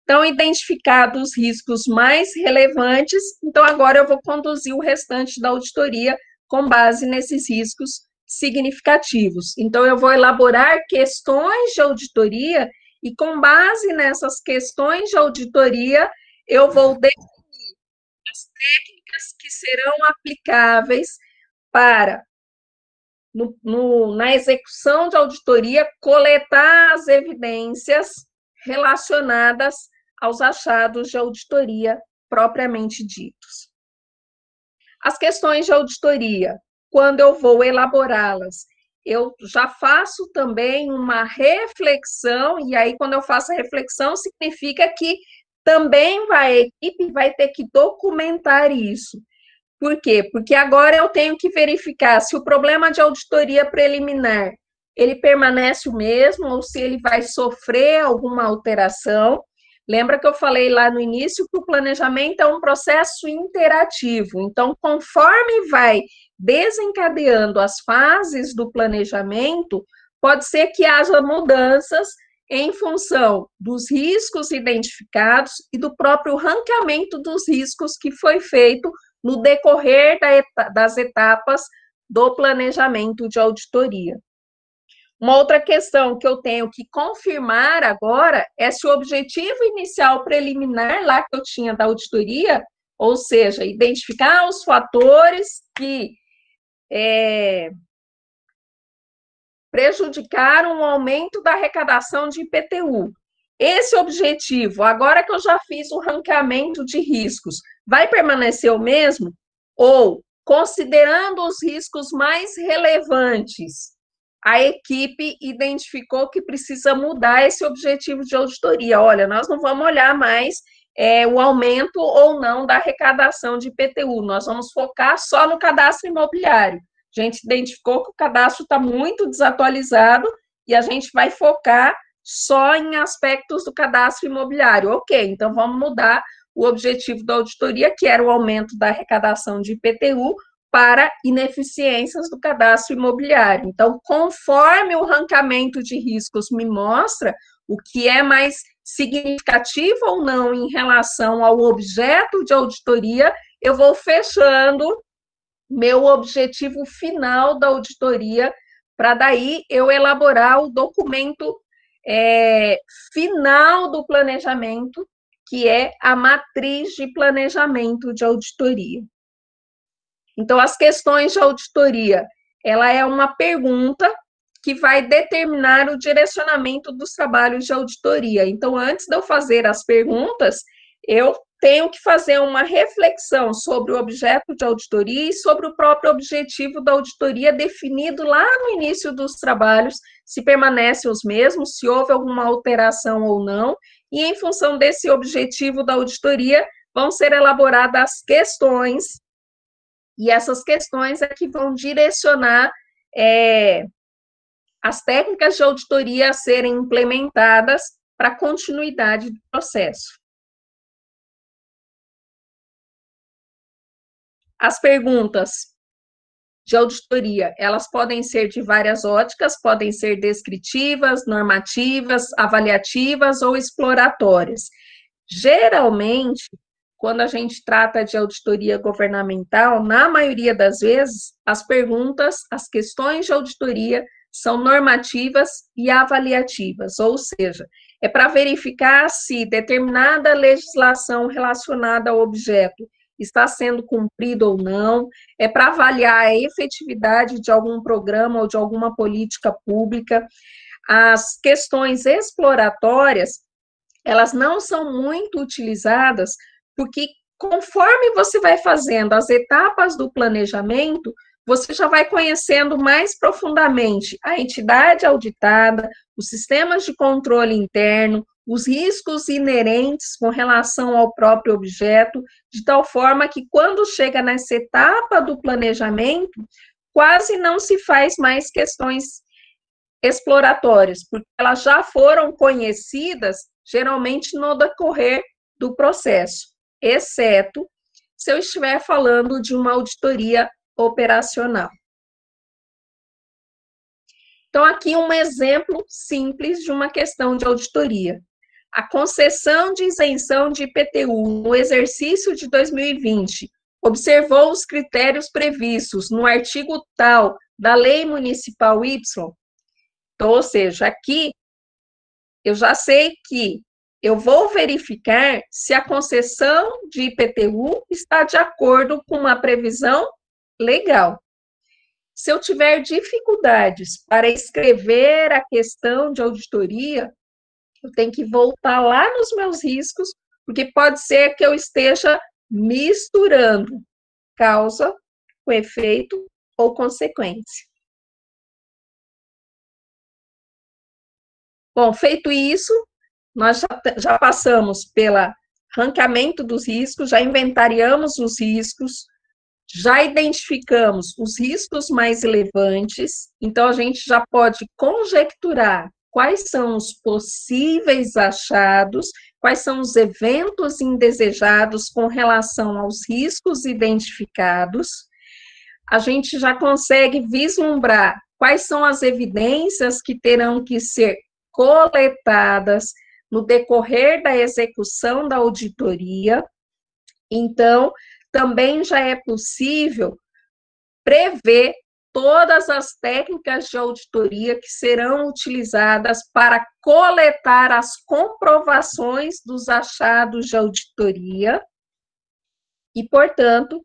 Então, identificados os riscos mais relevantes, então agora eu vou conduzir o restante da auditoria com base nesses riscos significativos. Então, eu vou elaborar questões de auditoria e, com base nessas questões de auditoria, eu vou definir as técnicas que serão aplicáveis para, na execução de auditoria, coletar as evidências relacionadas aos achados de auditoria propriamente ditos. As questões de auditoria, quando eu vou elaborá-las, eu já faço também uma reflexão, e aí, quando eu faço a reflexão, significa que também a equipe vai ter que documentar isso. Por quê? Porque agora eu tenho que verificar se o problema de auditoria preliminar ele permanece o mesmo ou se ele vai sofrer alguma alteração. Lembra que eu falei lá no início que o planejamento é um processo interativo. Então, conforme vai desencadeando as fases do planejamento, pode ser que haja mudanças em função dos riscos identificados e do próprio ranqueamento dos riscos que foi feito no decorrer das etapas do planejamento de auditoria. Uma outra questão que eu tenho que confirmar agora é se o objetivo inicial preliminar lá que eu tinha da auditoria, ou seja, identificar os fatores que prejudicaram o aumento da arrecadação de IPTU. Esse objetivo, agora que eu já fiz o ranqueamento de riscos, vai permanecer o mesmo? Ou, considerando os riscos mais relevantes, a equipe identificou que precisa mudar esse objetivo de auditoria. Olha, nós não vamos olhar mais o aumento ou não da arrecadação de IPTU, nós vamos focar só no cadastro imobiliário. A gente identificou que o cadastro está muito desatualizado e a gente vai focar só em aspectos do cadastro imobiliário. Ok, então vamos mudar o objetivo da auditoria, que era o aumento da arrecadação de IPTU, para ineficiências do cadastro imobiliário. Então, conforme o ranqueamento de riscos me mostra o que é mais significativo ou não em relação ao objeto de auditoria, eu vou fechando meu objetivo final da auditoria, para daí eu elaborar o documento final do planejamento, que é a matriz de planejamento de auditoria. Então, as questões de auditoria, ela é uma pergunta que vai determinar o direcionamento dos trabalhos de auditoria. Então, antes de eu fazer as perguntas, eu tenho que fazer uma reflexão sobre o objeto de auditoria e sobre o próprio objetivo da auditoria definido lá no início dos trabalhos, se permanecem os mesmos, se houve alguma alteração ou não, e em função desse objetivo da auditoria, vão ser elaboradas questões, e essas questões é que vão direcionar as técnicas de auditoria a serem implementadas para a continuidade do processo. As perguntas de auditoria, elas podem ser de várias óticas, podem ser descritivas, normativas, avaliativas ou exploratórias. Geralmente, quando a gente trata de auditoria governamental, na maioria das vezes, as perguntas, as questões de auditoria são normativas e avaliativas, ou seja, é para verificar se determinada legislação relacionada ao objeto está sendo cumprida ou não, é para avaliar a efetividade de algum programa ou de alguma política pública. As questões exploratórias, elas não são muito utilizadas, porque conforme você vai fazendo as etapas do planejamento, você já vai conhecendo mais profundamente a entidade auditada, os sistemas de controle interno, os riscos inerentes com relação ao próprio objeto, de tal forma que quando chega nessa etapa do planejamento, quase não se faz mais questões exploratórias, porque elas já foram conhecidas, geralmente no decorrer do processo, exceto se eu estiver falando de uma auditoria operacional. Então, aqui um exemplo simples de uma questão de auditoria. A concessão de isenção de IPTU no exercício de 2020 observou os critérios previstos no artigo tal da Lei Municipal Y. Então, ou seja, aqui eu já sei que eu vou verificar se a concessão de IPTU está de acordo com uma previsão legal. Se eu tiver dificuldades para escrever a questão de auditoria, eu tenho que voltar lá nos meus riscos, porque pode ser que eu esteja misturando causa com efeito ou consequência. Bom, feito isso, nós já passamos pelo ranqueamento dos riscos, já inventariamos os riscos, já identificamos os riscos mais relevantes, então a gente já pode conjecturar quais são os possíveis achados, quais são os eventos indesejados com relação aos riscos identificados. A gente já consegue vislumbrar quais são as evidências que terão que ser coletadas no decorrer da execução da auditoria. Então, também já é possível prever todas as técnicas de auditoria que serão utilizadas para coletar as comprovações dos achados de auditoria e, portanto,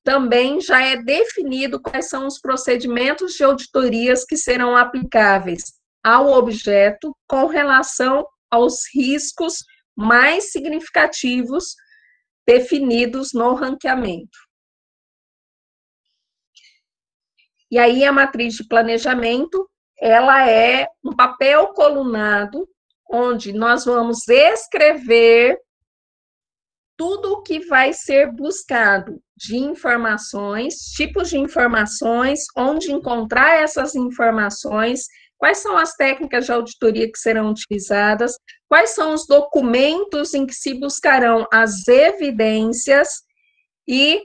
também já é definido quais são os procedimentos de auditorias que serão aplicáveis ao objeto com relação aos riscos mais significativos definidos no ranqueamento. E aí a matriz de planejamento, ela é um papel colunado, onde nós vamos escrever tudo o que vai ser buscado de informações, tipos de informações, onde encontrar essas informações, quais são as técnicas de auditoria que serão utilizadas, quais são os documentos em que se buscarão as evidências e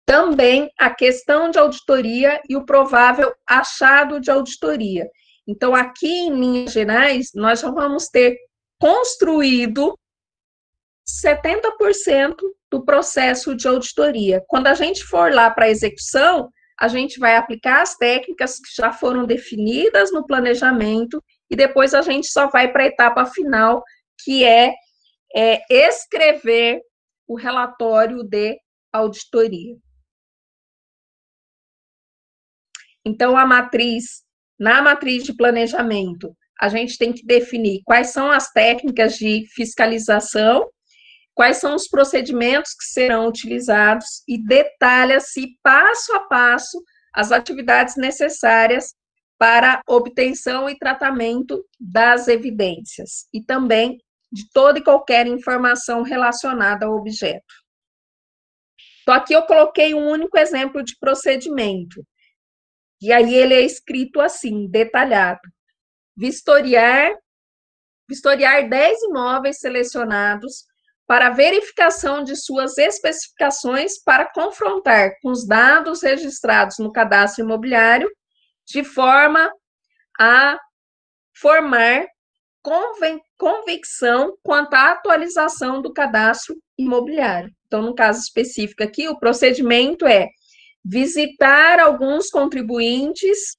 também a questão de auditoria e o provável achado de auditoria. Então, aqui em linhas gerais, nós já vamos ter construído 70% do processo de auditoria. Quando a gente for lá para a execução, a gente vai aplicar as técnicas que já foram definidas no planejamento e depois a gente só vai para a etapa final, que é escrever o relatório de auditoria. Então, na matriz de planejamento, a gente tem que definir quais são as técnicas de fiscalização, quais são os procedimentos que serão utilizados e detalha-se passo a passo as atividades necessárias para obtenção e tratamento das evidências e também de toda e qualquer informação relacionada ao objeto. Então, aqui eu coloquei um único exemplo de procedimento, e aí ele é escrito assim, detalhado. Vistoriar 10 imóveis selecionados para verificação de suas especificações para confrontar com os dados registrados no cadastro imobiliário, de forma a formar convicção quanto à atualização do cadastro imobiliário. Então, no caso específico aqui, o procedimento é visitar alguns contribuintes,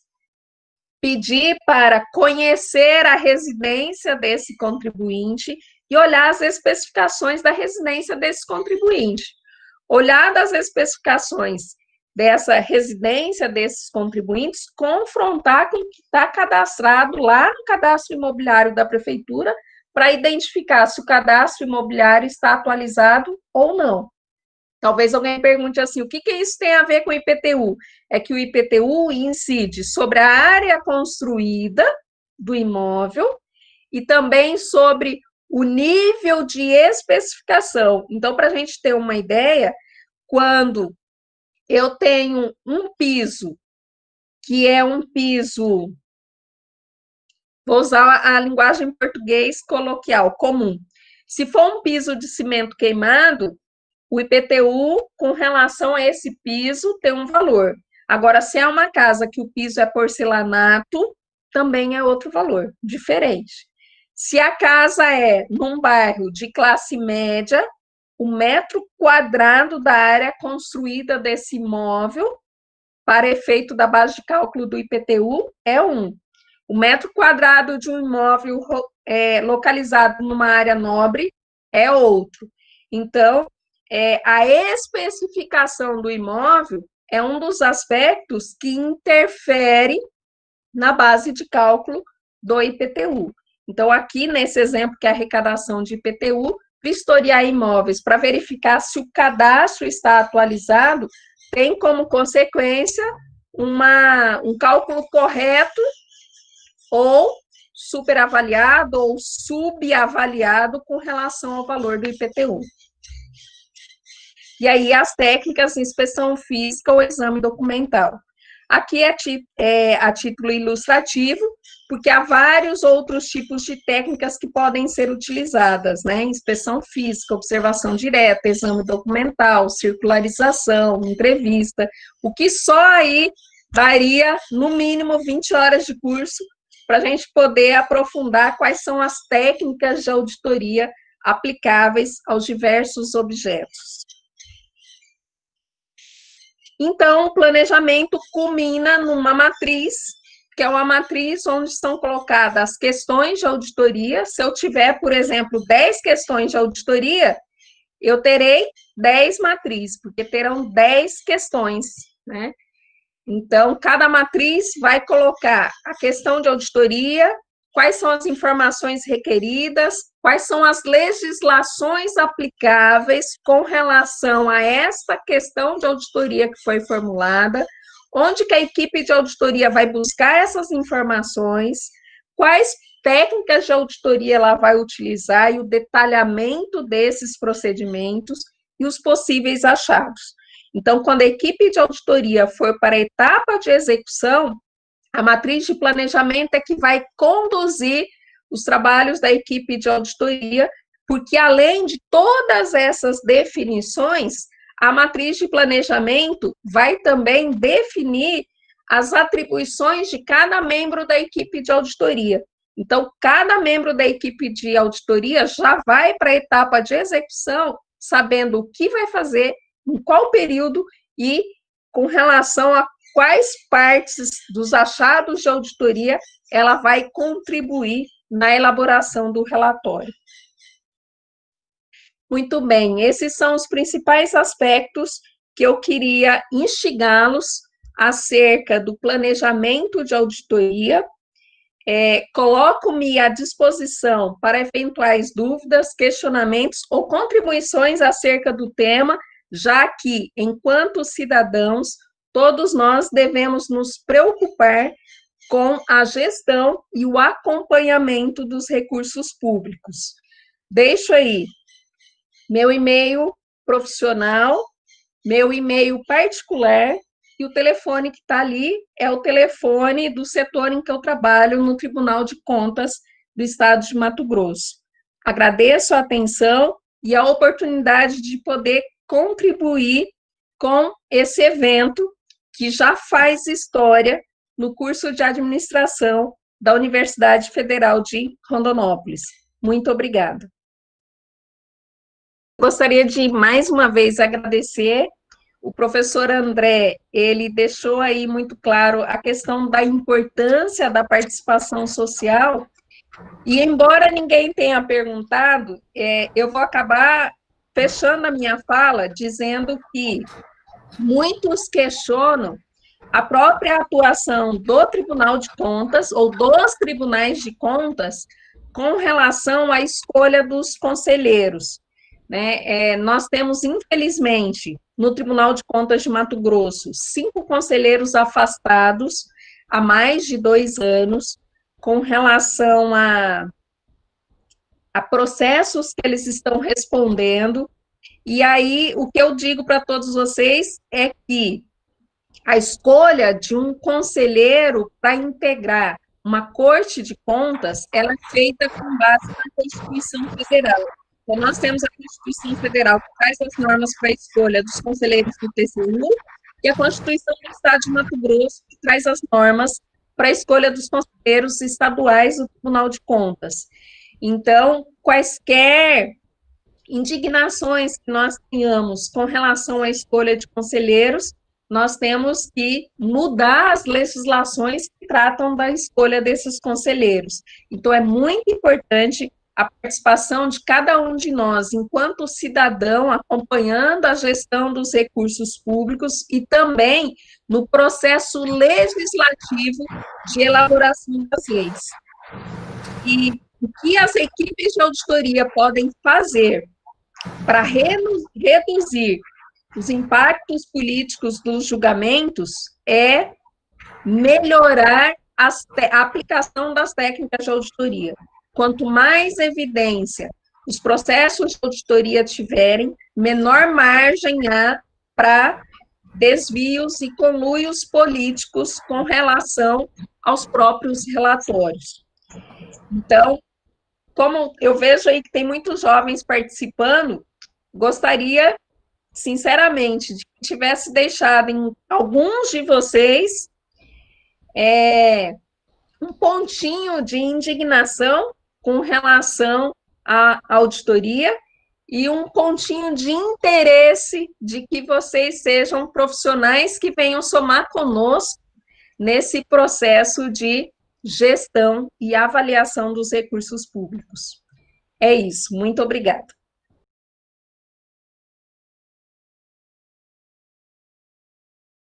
pedir para conhecer a residência desse contribuinte e olhar as especificações da residência desse contribuinte. Olhar das especificações dessa residência desses contribuintes, confrontar com o que está cadastrado lá no cadastro imobiliário da prefeitura, para identificar se o cadastro imobiliário está atualizado ou não. Talvez alguém pergunte assim, o que isso tem a ver com o IPTU? É que o IPTU incide sobre a área construída do imóvel e também sobre o nível de especificação. Então, para a gente ter uma ideia, quando eu tenho um piso, que é um piso, vou usar a linguagem português coloquial, comum. Se for um piso de cimento queimado, o IPTU, com relação a esse piso, tem um valor. Agora, se é uma casa que o piso é porcelanato, também é outro valor, diferente. Se a casa é num bairro de classe média, o metro quadrado da área construída desse imóvel, para efeito da base de cálculo do IPTU, é 1. O metro quadrado de um imóvel localizado numa área nobre é outro. Então, a especificação do imóvel é um dos aspectos que interfere na base de cálculo do IPTU. Então, aqui nesse exemplo, que é a arrecadação de IPTU, vistoriar imóveis para verificar se o cadastro está atualizado, tem como consequência um cálculo correto ou superavaliado ou subavaliado com relação ao valor do IPTU. E aí, as técnicas de inspeção física ou exame documental. Aqui é a título ilustrativo, porque há vários outros tipos de técnicas que podem ser utilizadas, né? Inspeção física, observação direta, exame documental, circularização, entrevista, o que só aí daria, no mínimo, 20 horas de curso para a gente poder aprofundar quais são as técnicas de auditoria aplicáveis aos diversos objetos. Então, o planejamento culmina numa matriz, que é uma matriz onde estão colocadas as questões de auditoria. Se eu tiver, por exemplo, 10 questões de auditoria, eu terei 10 matrizes, porque terão 10 questões, né? Então, cada matriz vai colocar a questão de auditoria, quais são as informações requeridas, quais são as legislações aplicáveis com relação a esta questão de auditoria que foi formulada, onde que a equipe de auditoria vai buscar essas informações, quais técnicas de auditoria ela vai utilizar e o detalhamento desses procedimentos e os possíveis achados. Então, quando a equipe de auditoria for para a etapa de execução, a matriz de planejamento é que vai conduzir os trabalhos da equipe de auditoria, porque além de todas essas definições, a matriz de planejamento vai também definir as atribuições de cada membro da equipe de auditoria. Então, cada membro da equipe de auditoria já vai para a etapa de execução, sabendo o que vai fazer, em qual período e com relação a quais partes dos achados de auditoria ela vai contribuir na elaboração do relatório. Muito bem, esses são os principais aspectos que eu queria instigá-los acerca do planejamento de auditoria. Coloco-me à disposição para eventuais dúvidas, questionamentos ou contribuições acerca do tema, já que, enquanto cidadãos, todos nós devemos nos preocupar com a gestão e o acompanhamento dos recursos públicos. Deixo aí meu e-mail profissional, meu e-mail particular, e o telefone que está ali é o telefone do setor em que eu trabalho no Tribunal de Contas do Estado de Mato Grosso. Agradeço a atenção e a oportunidade de poder contribuir com esse evento que já faz história no curso de administração da Universidade Federal de Rondonópolis. Muito obrigada. Gostaria de, mais uma vez, agradecer o professor André. Ele deixou aí muito claro a questão da importância da participação social, e embora ninguém tenha perguntado, eu vou acabar fechando a minha fala dizendo que muitos questionam a própria atuação do Tribunal de Contas, ou dos tribunais de contas, com relação à escolha dos conselheiros. Né? Nós temos, infelizmente, no Tribunal de Contas de Mato Grosso, 5 conselheiros afastados há mais de 2 anos, com relação a processos que eles estão respondendo. E aí, o que eu digo para todos vocês é que a escolha de um conselheiro para integrar uma corte de contas, ela é feita com base na Constituição Federal. Então, nós temos a Constituição Federal que traz as normas para a escolha dos conselheiros do TCU, e a Constituição do Estado de Mato Grosso, que traz as normas para a escolha dos conselheiros estaduais do Tribunal de Contas. Então, quaisquer indignações que nós tenhamos com relação à escolha de conselheiros, nós temos que mudar as legislações que tratam da escolha desses conselheiros. Então, é muito importante a participação de cada um de nós, enquanto cidadão, acompanhando a gestão dos recursos públicos e também no processo legislativo de elaboração das leis. E o que as equipes de auditoria podem fazer para reduzir os impactos políticos dos julgamentos é melhorar a aplicação das técnicas de auditoria. Quanto mais evidência os processos de auditoria tiverem, menor margem há para desvios e conluios políticos com relação aos próprios relatórios. Então, como eu vejo aí que tem muitos jovens participando, gostaria, sinceramente, de que tivesse deixado em alguns de vocês um pontinho de indignação com relação à auditoria e um pontinho de interesse de que vocês sejam profissionais que venham somar conosco nesse processo de gestão e avaliação dos recursos públicos. É isso, muito obrigada.